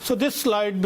So this slide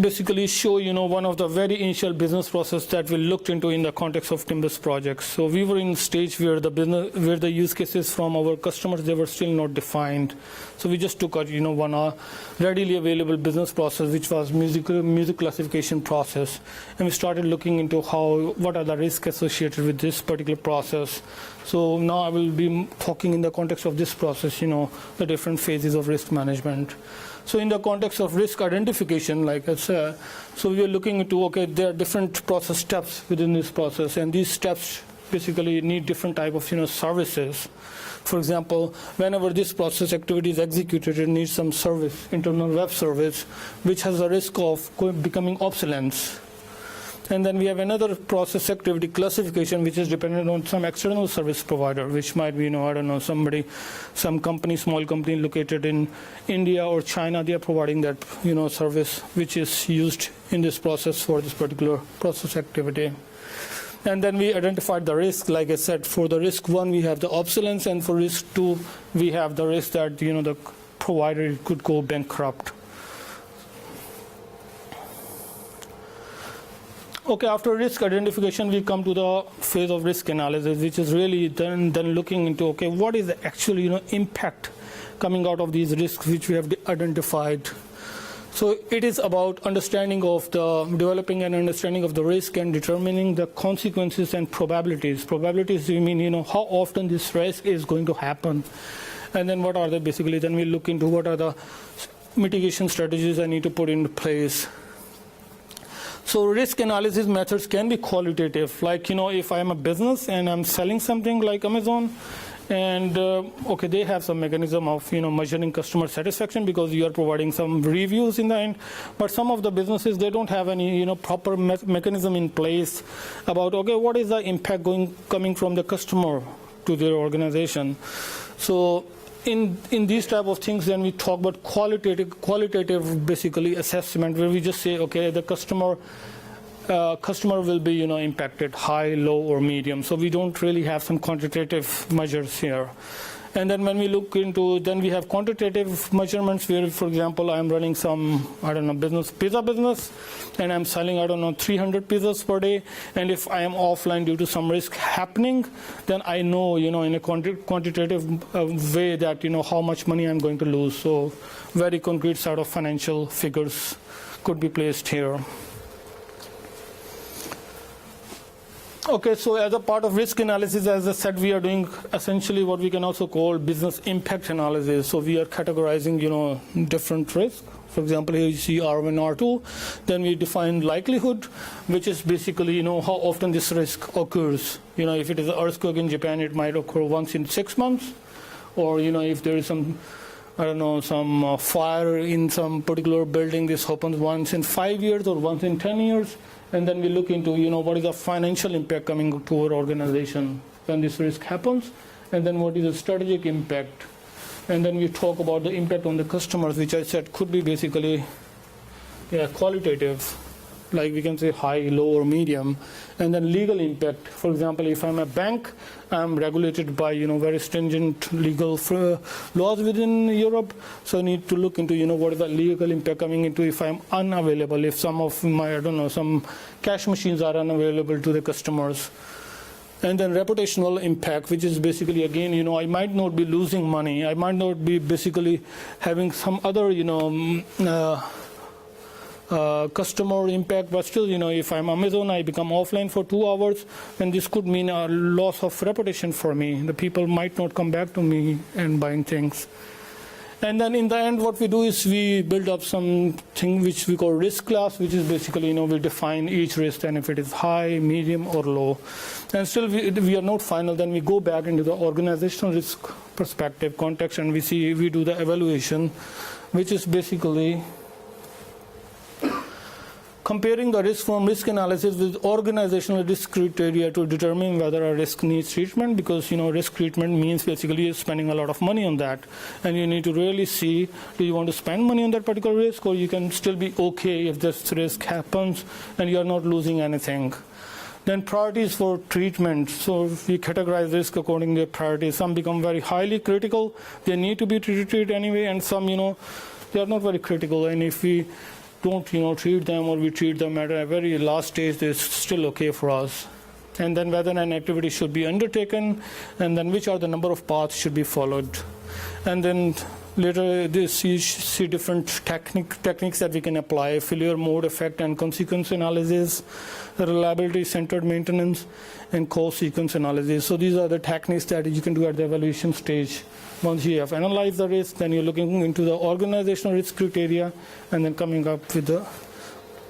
basically show one of the very initial business process that we looked into in the context of Timbus projects. So we were in stage where the use cases from our customers, they were still not defined. So we just took out one readily available business process, which was music classification process, and we started looking into what are the risks associated with this particular process. So now I will be talking in the context of this process, the different phases of risk management. So in the context of risk identification, like I said, so we are looking into, okay, there are different process steps within this process, and these steps basically need different type of services. For example, whenever this process activity is executed, it needs some service, internal web service, which has a risk of becoming obsolete. And then we have another process activity classification, which is dependent on some external service provider, which might be, I don't know, some company, small company located in India or China. They are providing that, service, which is used in this process for this particular process activity. And then we identified the risk. Like I said, for the risk 1, we have the obsolescence, and for risk 2, we have the risk that, the provider could go bankrupt. Okay, after risk identification, we come to the phase of risk analysis, which is really then looking into, okay, what is the actual, impact coming out of these risks which we have identified. So it is about developing an understanding of the risk and determining the consequences and probabilities. Probabilities, you mean, how often this risk is going to happen. And then what are then we look into what are the mitigation strategies I need to put into place. So risk analysis methods can be qualitative, like, if I am a business and I'm selling something like Amazon, and okay, they have some mechanism of measuring customer satisfaction because you are providing some reviews in the end. But some of the businesses, they don't have any proper mechanism in place about, okay, what is the impact coming from the customer to their organization. So in these type of things, then we talk about qualitative basically assessment, where we just say, okay, the customer will be impacted high, low, or medium. So we don't really have some quantitative measures here. And then when we look into, then we have quantitative measurements where, for example, I'm running some, pizza business, and I'm selling, 300 pizzas per day. And if I am offline due to some risk happening, then I know, in a quantitative way that, how much money I'm going to lose. So very concrete sort of financial figures could be placed here. Okay, so as a part of risk analysis, as I said, we are doing essentially what we can also call business impact analysis. So we are categorizing, different risks. For example, here you see R1, R2. Then we define likelihood, which is basically, how often this risk occurs. If it is an earthquake in Japan, it might occur once in 6 months. Or, if there is some fire in some particular building, this happens once in 5 years or once in 10 years. And then we look into, what is the financial impact coming to our organization when this risk happens, and then what is the strategic impact. And then we talk about the impact on the customers, which I said could be basically qualitative, like we can say high, low, or medium. And then legal impact. For example, if I'm a bank, I'm regulated by very stringent legal laws within Europe. So I need to look into what is the legal impact coming into if I'm unavailable, if some of my some cash machines are unavailable to the customers. And then reputational impact, which is basically, again, I might not be losing money. I might not be basically having some other customer impact, but still, if I'm Amazon, I become offline for 2 hours, then this could mean a loss of reputation for me. The people might not come back to me and buying things. And then in the end, what we do is we build up something which we call risk class, which is basically, we define each risk, and if it is high, medium, or low. And still we are not final. Then we go back into the organizational risk perspective context, and we do the evaluation, which is basically comparing the risk from risk analysis with organizational risk criteria to determine whether a risk needs treatment, because risk treatment means basically spending a lot of money on that, and you need to really see, do you want to spend money on that particular risk, or you can still be okay if this risk happens and you are not losing anything. Then priorities for treatment. So if we categorize risk according to their priorities, some become very highly critical, they need to be treated anyway, and some they are not very critical, and if we don't treat them, or we treat them at a very last stage, they're still okay for us. And then whether an activity should be undertaken, and then which are the number of paths should be followed. And then later this you see different techniques that we can apply: failure mode, effect and consequence analysis, reliability centered maintenance, and cause sequence analysis. So these are the techniques that you can do at the evaluation stage. Once you have analyzed the risk, then you're looking into the organizational risk criteria and then coming up with the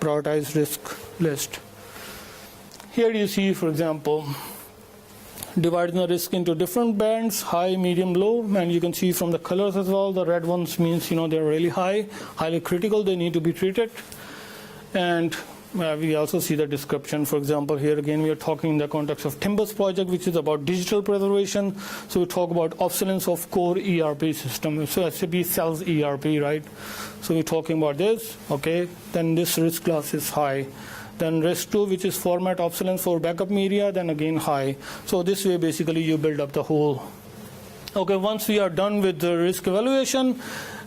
prioritized risk list. Here you see, for example, dividing the risk into different bands: high, medium, low, and you can see from the colors as well, the red ones means they're really high, highly critical, they need to be treated. And we also see the description. For example, here again we are talking in the context of Timbus project, which is about digital preservation. So we talk about obsolescence of core ERP system. So SAP sells ERP, right? So we're talking about this. Okay, then this risk class is high. Then risk 2, which is format obsolescence for backup media, then again high. So this way basically you build up the whole. Okay, once we are done with the risk evaluation,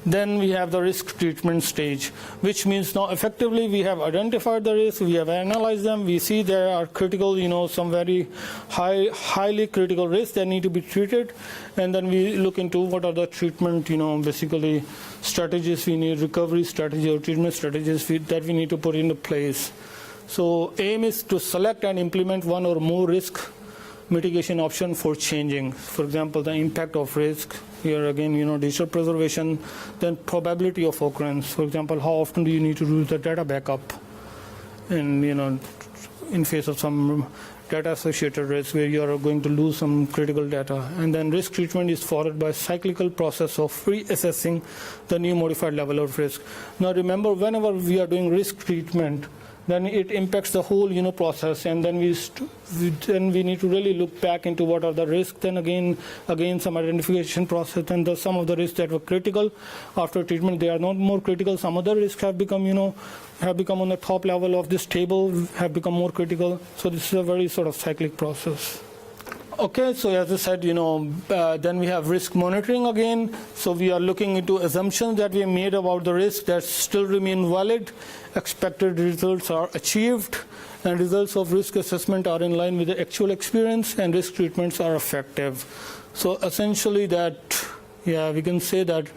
then we have the risk treatment stage, which means now effectively we have identified the risks, we have analyzed them, we see there are critical, some very highly critical risks that need to be treated, and then we look into what are the treatment, basically strategies we need, recovery strategy or treatment strategies that we need to put into place. So aim is to select and implement one or more risk mitigation option for changing. For example, the impact of risk. Here again, digital preservation. Then probability of occurrence. For example, how often do you need to do the data backup? And in face of some data associated risk where you are going to lose some critical data. And then risk treatment is followed by cyclical process of reassessing the new modified level of risk. Now remember, whenever we are doing risk treatment, then it impacts the whole process, and then we need to really look back into what are the risks. Then again some identification process, and some of the risks that were critical after treatment, they are not more critical. Some other risks have become on the top level of this table, have become more critical. So this is a very sort of cyclic process. Okay, so as I said, then we have risk monitoring again. So we are looking into assumptions that we made about the risk that still remain valid. Expected results are achieved, and results of risk assessment are in line with the actual experience, and risk treatments are effective. So essentially we can say that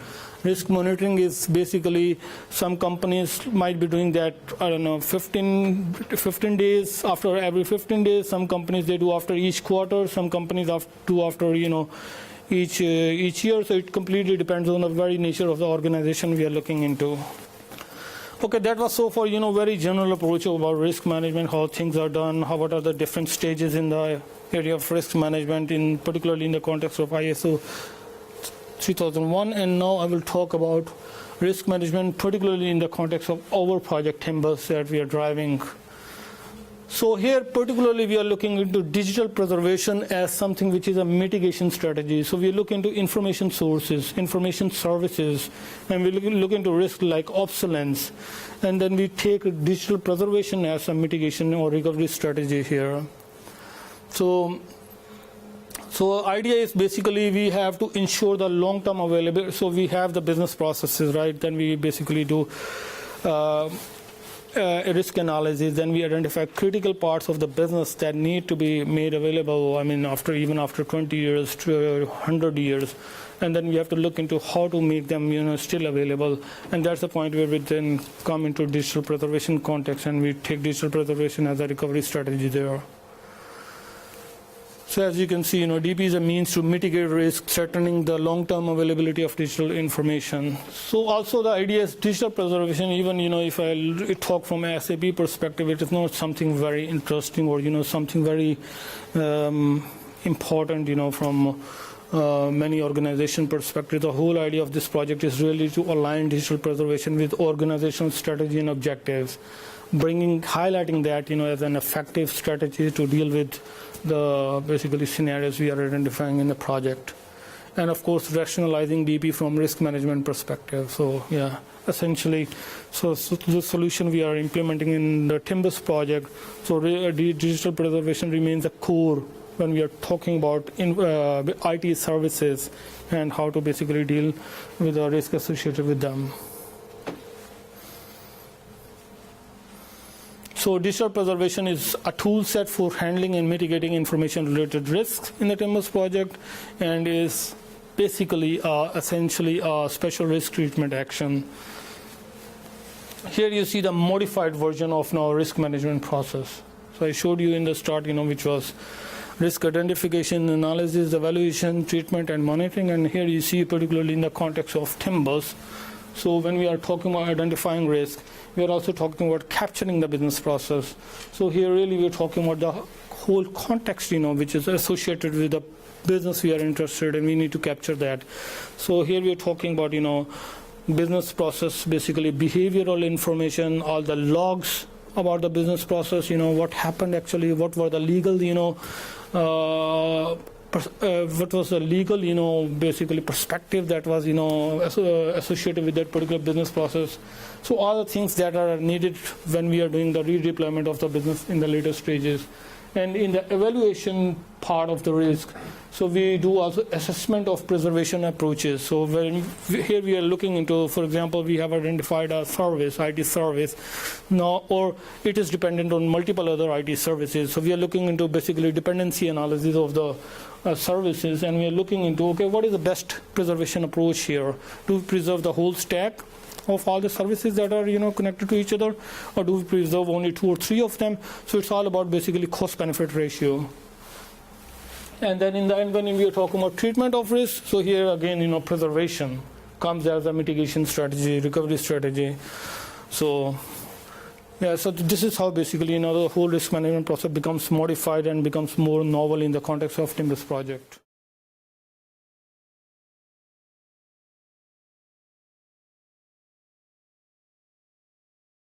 risk monitoring is basically, some companies might be doing that, 15 days, after every 15 days. Some companies, they do after each quarter. Some companies do after, each year. So it completely depends on the very nature of the organization we are looking into. Okay, that was so far, very general approach about risk management, how things are done, what are the different stages in the area of risk management, particularly in the context of ISO 3001. And now I will talk about risk management, particularly in the context of our project Timbus that we are driving. So here particularly we are looking into digital preservation as something which is a mitigation strategy. So we look into information sources, information services, and we look into risk like obsolescence. And then we take digital preservation as a mitigation or recovery strategy here. So idea is basically we have to ensure the long-term availability. So we have the business processes, right? Then we basically do risk analysis. Then we identify critical parts of the business that need to be made available. Even after 20 years to 100 years. And then we have to look into how to make them, still available. And that's the point where we then come into digital preservation context, and we take digital preservation as a recovery strategy there. So as you can see, DP is a means to mitigate risk, threatening the long-term availability of digital information. So also the idea is digital preservation, even, if I talk from an SAP perspective, it is not something very interesting or, something very important, from many organization perspective. The whole idea of this project is really to align digital preservation with organizational strategy and objectives, highlighting that, as an effective strategy to deal with the basically scenarios we are identifying in the project. And of course, rationalizing DP from risk management perspective. So yeah, essentially, so the solution we are implementing in the Timbus project, so digital preservation remains a core when we are talking about IT services and how to basically deal with the risk associated with them. So digital preservation is a tool set for handling and mitigating information-related risks in the Timbers project, and is basically essentially a special risk treatment action. Here you see the modified version of now risk management process. So I showed you in the start, which was risk identification, analysis, evaluation, treatment, and monitoring. And here you see particularly in the context of Timbers. So when we are talking about identifying risk, we are also talking about capturing the business process. So here really we are talking about the whole context, which is associated with the business we are interested in. We need to capture that. So here we are talking about, business process, basically behavioral information, all the logs about the business process, what happened actually, what were the legal, what was the legal, basically perspective that was, associated with that particular business process. So all the things that are needed when we are doing the redeployment of the business in the later stages. And in the evaluation part of the risk, so we do also assessment of preservation approaches. So here we are looking into, for example, we have identified a service, IT service, now, or it is dependent on multiple other IT services. So we are looking into basically dependency analysis of the services, and we are looking into, okay, what is the best preservation approach here to preserve the whole stack of all the services that are connected to each other, or do we preserve only 2 or 3 of them? So it's all about basically cost benefit ratio. And then in the end, when we are talking about treatment of risk, so here again preservation comes as a mitigation strategy, recovery strategy. So yeah, so this is how basically the whole risk management process becomes modified and becomes more novel in the context of Timbers project.